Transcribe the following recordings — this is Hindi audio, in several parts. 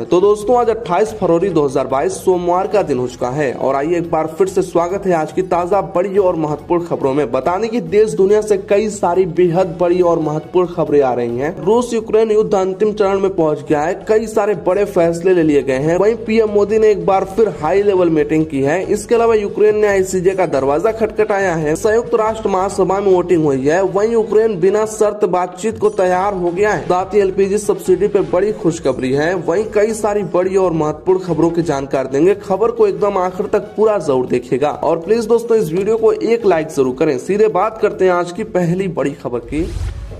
तो दोस्तों आज 28 फरवरी 2022 सोमवार का दिन हो चुका है और आइए एक बार फिर से स्वागत है आज की ताजा बड़ी और महत्वपूर्ण खबरों में। बताने की देश दुनिया से कई सारी बेहद बड़ी और महत्वपूर्ण खबरें आ रही हैं। रूस यूक्रेन युद्ध अंतिम चरण में पहुंच गया है, कई सारे बड़े फैसले ले लिए गए हैं। वहीं पीएम मोदी ने एक बार फिर हाई लेवल मीटिंग की है। इसके अलावा यूक्रेन ने आईसीजे का दरवाजा खटखटाया है। संयुक्त राष्ट्र महासभा में वोटिंग हुई है। वहीं यूक्रेन बिना शर्त बातचीत को तैयार हो गया है। साथ ही एलपीजी सब्सिडी पे बड़ी खुशखबरी है। वहीं कई सारी बड़ी और महत्वपूर्ण खबरों की जानकारी देंगे। खबर को एकदम आखिर तक पूरा जरूर देखिएगा और प्लीज दोस्तों इस वीडियो को एक लाइक जरूर करें। सीधे बात करते हैं आज की पहली बड़ी खबर की।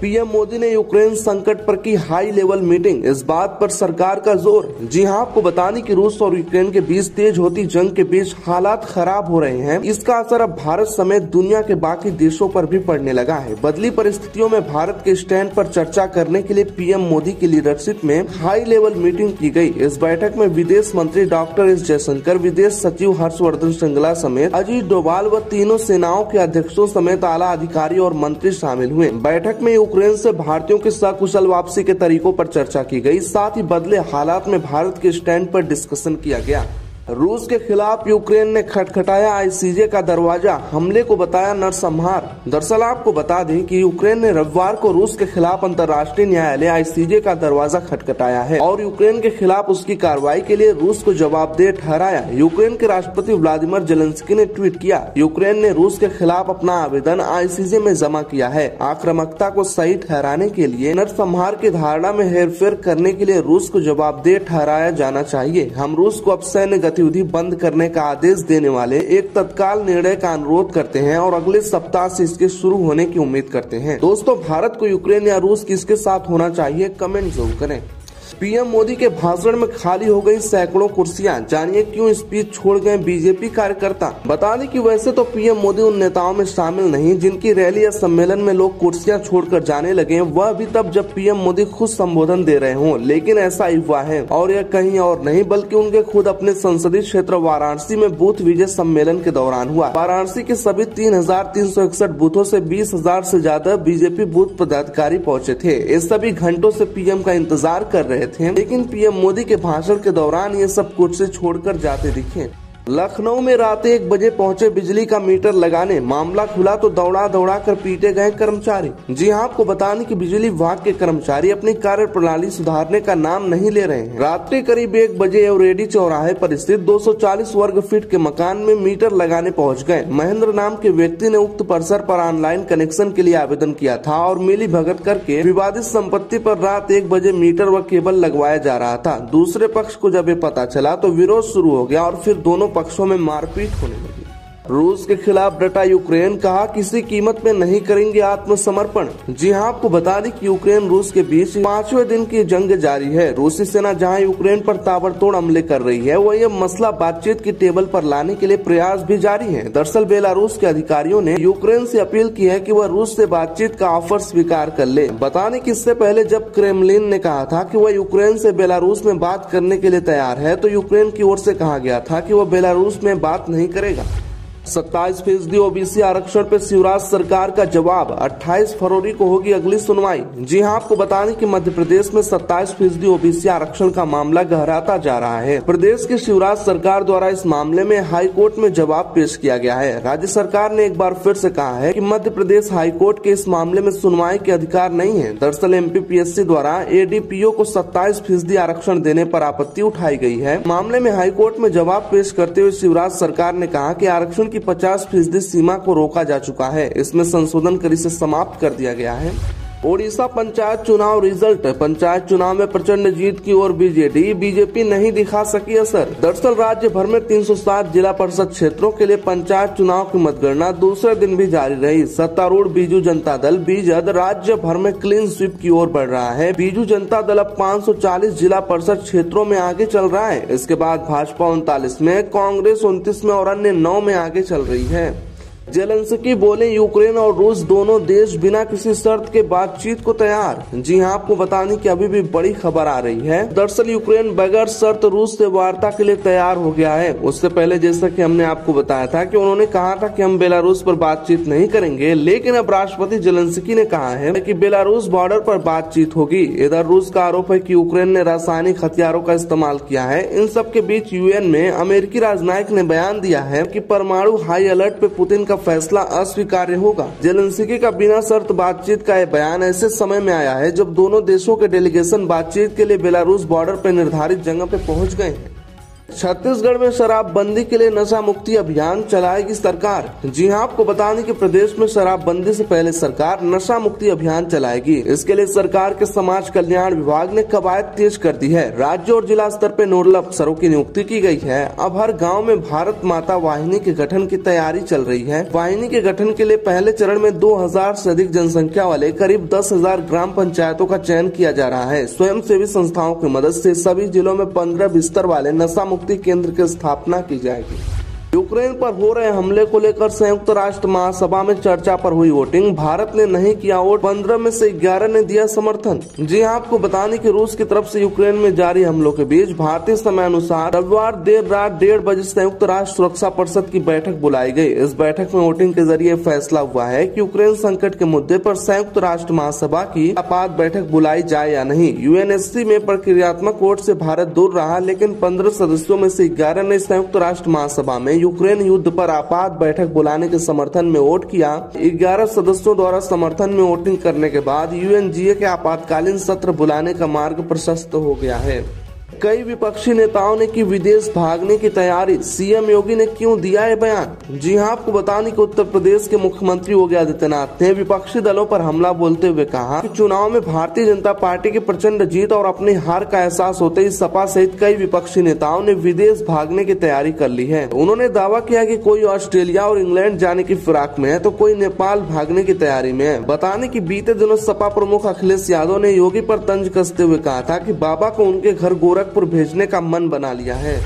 पीएम मोदी ने यूक्रेन संकट पर की हाई लेवल मीटिंग, इस बात पर सरकार का जोर। जी हां, आपको बताने कि रूस और यूक्रेन के बीच तेज होती जंग के बीच हालात खराब हो रहे हैं। इसका असर अब भारत समेत दुनिया के बाकी देशों पर भी पड़ने लगा है। बदली परिस्थितियों में भारत के स्टैंड पर चर्चा करने के लिए पीएम मोदी की लीडरशिप में हाई लेवल मीटिंग की गई। इस बैठक में विदेश मंत्री डॉक्टर एस जयशंकर, विदेश सचिव हर्षवर्धन श्रृंगला समेत अजीत डोभाल व तीनों सेनाओं के अध्यक्षों समेत आला अधिकारी और मंत्री शामिल हुए। बैठक में यूक्रेन से भारतीयों की सकुशल वापसी के तरीकों पर चर्चा की गई। साथ ही बदले हालात में भारत के स्टैंड पर डिस्कशन किया गया। रूस के खिलाफ यूक्रेन ने खटखटाया आईसीजे का दरवाजा, हमले को बताया नरसंहार। दरअसल आपको बता दें कि यूक्रेन ने रविवार को रूस के खिलाफ अंतर्राष्ट्रीय न्यायालय आईसीजे का दरवाजा खटखटाया है और यूक्रेन के खिलाफ उसकी कार्रवाई के लिए रूस को जवाबदेह ठहराया। यूक्रेन के राष्ट्रपति व्लादिमीर जेलेंस्की ने ट्वीट किया, यूक्रेन ने रूस के खिलाफ अपना आवेदन आईसीजे में जमा किया है। आक्रामकता को सही ठहराने के लिए नरसंहार की धारणा में हेरफेर करने के लिए रूस को जवाबदेह ठहराया जाना चाहिए। हम रूस को अब सैन्य गतिविधि बंद करने का आदेश देने वाले एक तत्काल निर्णय का अनुरोध करते हैं और अगले सप्ताह से इसके शुरू होने की उम्मीद करते हैं। दोस्तों, भारत को यूक्रेन या रूस किसके साथ होना चाहिए, कमेंट जरूर करें। पीएम मोदी के भाषण में खाली हो गई सैकड़ों कुर्सियां, जानिए क्यों स्पीच छोड़ गए बीजेपी कार्यकर्ता। बता दें कि वैसे तो पीएम मोदी उन नेताओं में शामिल नहीं जिनकी रैली या सम्मेलन में लोग कुर्सियां छोड़कर जाने लगे, वह भी तब जब पीएम मोदी खुद संबोधन दे रहे हों। लेकिन ऐसा ही हुआ है और यह कहीं और नहीं बल्कि उनके खुद अपने संसदीय क्षेत्र वाराणसी में बूथ विजय सम्मेलन के दौरान हुआ। वाराणसी के सभी 3,361 बूथों से 20,000 से ज्यादा बीजेपी बूथ पदाधिकारी पहुँचे थे। ये सभी घंटों से पीएम का इंतजार कर रहे थे, लेकिन पीएम मोदी के भाषण के दौरान ये सब कुर्सी छोड़कर जाते दिखे। लखनऊ में रात 1 बजे पहुंचे बिजली का मीटर लगाने, मामला खुला तो दौड़ा दौड़ा कर पीटे गए कर्मचारी। जी हां, आपको बताने कि बिजली विभाग के कर्मचारी अपनी कार्य प्रणाली सुधारने का नाम नहीं ले रहे हैं। रात्रि करीब 1 बजे एवरेडी चौराहे पर स्थित 240 वर्ग फीट के मकान में मीटर लगाने पहुंच गए। महेंद्र नाम के व्यक्ति ने उक्त परिसर पर ऑनलाइन कनेक्शन के लिए आवेदन किया था और मिली भगत करके विवादित संपत्ति पर रात 1 बजे मीटर व केबल लगवाया जा रहा था। दूसरे पक्ष को जब ये पता चला तो विरोध शुरू हो गया और फिर दोनों पक्षों में मारपीट होने लगी। रूस के खिलाफ डटा यूक्रेन, कहा किसी कीमत में नहीं करेंगे आत्मसमर्पण। जी हां, आपको बता दें कि यूक्रेन रूस के बीच 5वें दिन की जंग जारी है। रूसी सेना जहां यूक्रेन पर ताबड़तोड़ हमले कर रही है, वहीं अब मसला बातचीत की टेबल पर लाने के लिए प्रयास भी जारी है। दरअसल बेलारूस के अधिकारियों ने यूक्रेन से अपील की है कि वह रूस से बातचीत का ऑफर स्वीकार कर ले। बताने कि इससे पहले जब क्रेमलिन ने कहा था कि वह यूक्रेन से बेलारूस में बात करने के लिए तैयार है, तो यूक्रेन की ओर से कहा गया था कि वह बेलारूस में बात नहीं करेगा। 27% ओबीसी आरक्षण पे शिवराज सरकार का जवाब, 28 फरवरी को होगी अगली सुनवाई। जी हां, आपको बताने कि मध्य प्रदेश में 27% ओबीसी आरक्षण का मामला गहराता जा रहा है। प्रदेश की शिवराज सरकार द्वारा इस मामले में हाई कोर्ट में जवाब पेश किया गया है। राज्य सरकार ने एक बार फिर से कहा है कि मध्य प्रदेश हाई कोर्ट के इस मामले में सुनवाई के अधिकार नहीं है। दरअसल एमपीपीएससी द्वारा एडीपीओ को 27% आरक्षण देने पर आपत्ति उठाई गई है। मामले में हाई कोर्ट में जवाब पेश करते हुए शिवराज सरकार ने कहा कि आरक्षण की 50% सीमा को रोका जा चुका है। इसमें संशोधन कर इसे समाप्त कर दिया गया है। ओडिशा पंचायत चुनाव रिजल्ट, पंचायत चुनाव में प्रचंड जीत की ओर बीजेपी नहीं दिखा सकी असर। दरअसल राज्य भर में 307 जिला परिषद क्षेत्रों के लिए पंचायत चुनाव की मतगणना दूसरे दिन भी जारी रही। सत्तारूढ़ बीजू जनता दल बीजद राज्य भर में क्लीन स्वीप की ओर बढ़ रहा है। बीजू जनता दल अब 540 जिला परिषद क्षेत्रों में आगे चल रहा है। इसके बाद भाजपा 39 में, कांग्रेस 29 में और अन्य 9 में आगे चल रही है। जेलेंस्की बोले यूक्रेन और रूस दोनों देश बिना किसी शर्त के बातचीत को तैयार। जी हां, आपको बताने की अभी भी बड़ी खबर आ रही है। दरअसल यूक्रेन बगैर शर्त रूस से वार्ता के लिए तैयार हो गया है। उससे पहले जैसा कि हमने आपको बताया था कि उन्होंने कहा था कि हम बेलारूस पर बातचीत नहीं करेंगे, लेकिन अब राष्ट्रपति जेलेंस्की ने कहा है कि बेलारूस बॉर्डर पर बातचीत होगी। इधर रूस का आरोप है कि यूक्रेन ने रासायनिक हथियारों का इस्तेमाल किया है। इन सब के बीच यूएन में अमेरिकी राजनयिक ने बयान दिया है कि परमाणु हाई अलर्ट पे पुतिन का फैसला अस्वीकार्य होगा। जेलेंस्की का बिना शर्त बातचीत का यह बयान ऐसे समय में आया है जब दोनों देशों के डेलीगेशन बातचीत के लिए बेलारूस बॉर्डर पर निर्धारित जगह पे पहुंच गए हैं। छत्तीसगढ़ में शराबबंदी के लिए नशा मुक्ति अभियान चलाएगी सरकार। जी हां, आपको बता दें कि प्रदेश में शराबबंदी से पहले सरकार नशा मुक्ति अभियान चलाएगी। इसके लिए सरकार के समाज कल्याण विभाग ने कवायद तेज कर दी है। राज्य और जिला स्तर पर नोडल अफसरों की नियुक्ति की गई है। अब हर गाँव में भारत माता वाहिनी के गठन की तैयारी चल रही है। वाहिनी के गठन के लिए पहले चरण में 2000 से अधिक जनसंख्या वाले करीब 10,000 ग्राम पंचायतों का चयन किया जा रहा है। स्वयं सेवी संस्थाओं की मदद से सभी जिलों में 15 बिस्तर वाले नशा मुक्ति केंद्र की स्थापना की जाएगी। यूक्रेन पर हो रहे हमले को लेकर संयुक्त राष्ट्र महासभा में चर्चा पर हुई वोटिंग। भारत ने नहीं किया वोट, 15 में से 11 ने दिया समर्थन। जी हां, आपको बताने की रूस की तरफ से यूक्रेन में जारी हमलों के बीच भारतीय समय अनुसार रविवार देर रात 1:30 बजे संयुक्त राष्ट्र सुरक्षा परिषद की बैठक बुलाई गई। इस बैठक में वोटिंग के जरिए फैसला हुआ है कि यूक्रेन संकट के मुद्दे पर संयुक्त राष्ट्र महासभा की आपात बैठक बुलाई जाए या नहीं। यूएनएससी में प्रक्रियात्मक वोट से भारत दूर रहा, लेकिन 15 सदस्यों में से 11 ने संयुक्त राष्ट्र महासभा में यूक्रेन युद्ध पर आपात बैठक बुलाने के समर्थन में वोट किया। 11 सदस्यों द्वारा समर्थन में वोटिंग करने के बाद यूएनजीए के आपातकालीन सत्र बुलाने का मार्ग प्रशस्त हो गया है। कई विपक्षी नेताओं ने की विदेश भागने की तैयारी। सीएम योगी ने क्यों दिया है बयान? जी हां, आपको बताने कि उत्तर प्रदेश के मुख्यमंत्री योगी आदित्यनाथ ने विपक्षी दलों पर हमला बोलते हुए कहा कि चुनाव में भारतीय जनता पार्टी की प्रचंड जीत और अपनी हार का एहसास होते ही सपा सहित कई विपक्षी नेताओं ने विदेश भागने की तैयारी कर ली है। उन्होंने दावा किया कि कोई ऑस्ट्रेलिया और इंग्लैंड जाने की फिराक में है तो कोई नेपाल भागने की तैयारी में है। बताने की बीते दिनों सपा प्रमुख अखिलेश यादव ने योगी पर तंज कसते हुए कहा था कि बाबा को उनके घर गोरखपुर भेजने का मन बना लिया है।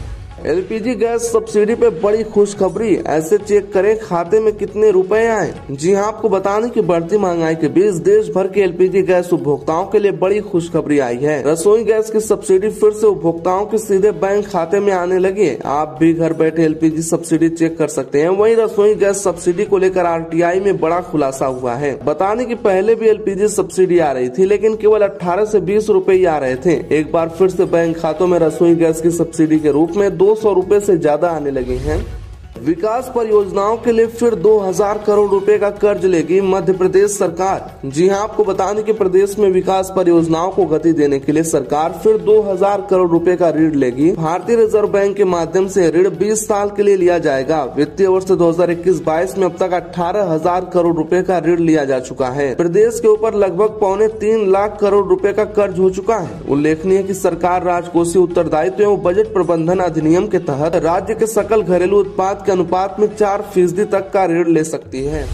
एलपीजी गैस सब्सिडी पे बड़ी खुशखबरी, ऐसे चेक करें खाते में कितने रुपए आए। जी हां, आपको बताने की बढ़ती महंगाई के बीच देश भर के एलपीजी गैस उपभोक्ताओं के लिए बड़ी खुशखबरी आई है। रसोई गैस की सब्सिडी फिर से उपभोक्ताओं के सीधे बैंक खाते में आने लगी है। आप भी घर बैठे एलपीजी सब्सिडी चेक कर सकते हैं। वहीं रसोई गैस सब्सिडी को लेकर आरटीआई में बड़ा खुलासा हुआ है। बताने की पहले भी एलपीजी सब्सिडी आ रही थी, लेकिन केवल 18 से 20 रुपए ही आ रहे थे। एक बार फिर से बैंक खातों में रसोई गैस की सब्सिडी के रूप में 200 रुपए से ज्यादा आने लगे हैं। विकास परियोजनाओं के लिए फिर 2000 करोड़ रुपए का कर्ज लेगी मध्य प्रदेश सरकार। जी हां, आपको बताने कि प्रदेश में विकास परियोजनाओं को गति देने के लिए सरकार फिर 2000 करोड़ रुपए का ऋण लेगी। भारतीय रिजर्व बैंक के माध्यम से ऋण 20 साल के लिए लिया जाएगा। वित्तीय वर्ष 2021-22 में अब तक 18,000 करोड़ रुपए का ऋण लिया जा चुका है। प्रदेश के ऊपर लगभग 3.25 लाख करोड़ रुपए का कर्ज हो चुका है। उल्लेखनीय है कि सरकार राजकोषीय उत्तरदायित्व एवं बजट प्रबंधन अधिनियम के तहत राज्य के सकल घरेलू उत्पाद के अनुपात में 4% तक का ऋण ले सकती है।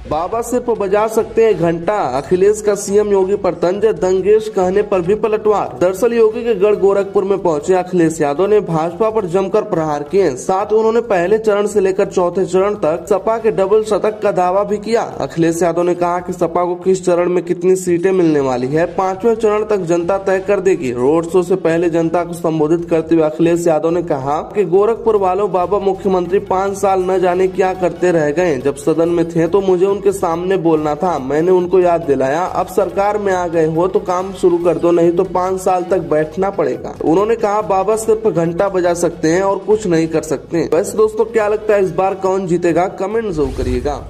बाबा सिर्फ बजा सकते हैं घंटा, अखिलेश का सीएम योगी पर तंज, दंगेश कहने पर भी पलटवार। दरअसल योगी के गढ़ गोरखपुर में पहुंचे अखिलेश यादव ने भाजपा पर जमकर प्रहार किए। साथ उन्होंने पहले चरण से लेकर चौथे चरण तक सपा के डबल शतक का दावा भी किया। अखिलेश यादव ने कहा कि सपा को किस चरण में कितनी सीटें मिलने वाली है, 5वें चरण तक जनता तय कर देगी। रोड शो से पहले जनता को संबोधित करते हुए अखिलेश यादव ने कहा कि गोरखपुर वालों, बाबा मुख्यमंत्री 5 साल न जाने क्या करते रह गए। जब सदन में थे तो मुझे उनके सामने बोलना था, मैंने उनको याद दिलाया। अब सरकार में आ गए हो तो काम शुरू कर दो, नहीं तो 5 साल तक बैठना पड़ेगा। उन्होंने कहा बाबा सिर्फ घंटा बजा सकते हैं और कुछ नहीं कर सकते। वैसे दोस्तों, क्या लगता है इस बार कौन जीतेगा? कमेंट जरूर करिएगा।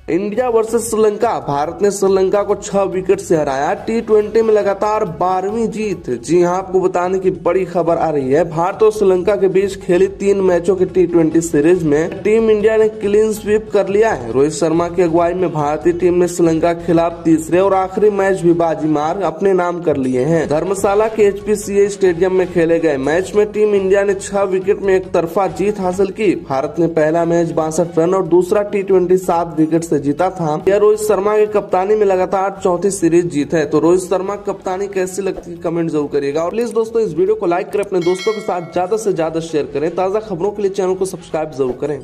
इंडिया वर्सेस श्रीलंका, भारत ने श्रीलंका को 6 विकेट से हराया। T20 में लगातार 12वीं जीत। जी हां, आपको बताने की बड़ी खबर आ रही है। भारत और श्रीलंका के बीच खेली 3 मैचों की T20 सीरीज में टीम इंडिया ने क्लीन स्वीप कर लिया है। रोहित शर्मा की अगुवाई में भारतीय टीम ने श्रीलंका के खिलाफ तीसरे और आखिरी मैच भी बाजी मार अपने नाम कर लिए हैं। धर्मशाला के HPCA स्टेडियम में खेले गए मैच में टीम इंडिया ने 6 विकेट में एक तरफा जीत हासिल की। भारत ने पहला मैच 62 रन और दूसरा T20 7 विकेट से जीता था। यह रोहित शर्मा की कप्तानी में लगातार चौथी सीरीज जीत है। तो रोहित शर्मा की कप्तानी कैसी लगती है कमेंट जरूर करिएगा। और प्लीज दोस्तों, इस वीडियो को लाइक करें, अपने दोस्तों के साथ ज्यादा से ज्यादा शेयर करें। ताजा खबरों के लिए चैनल को सब्सक्राइब जरूर करें।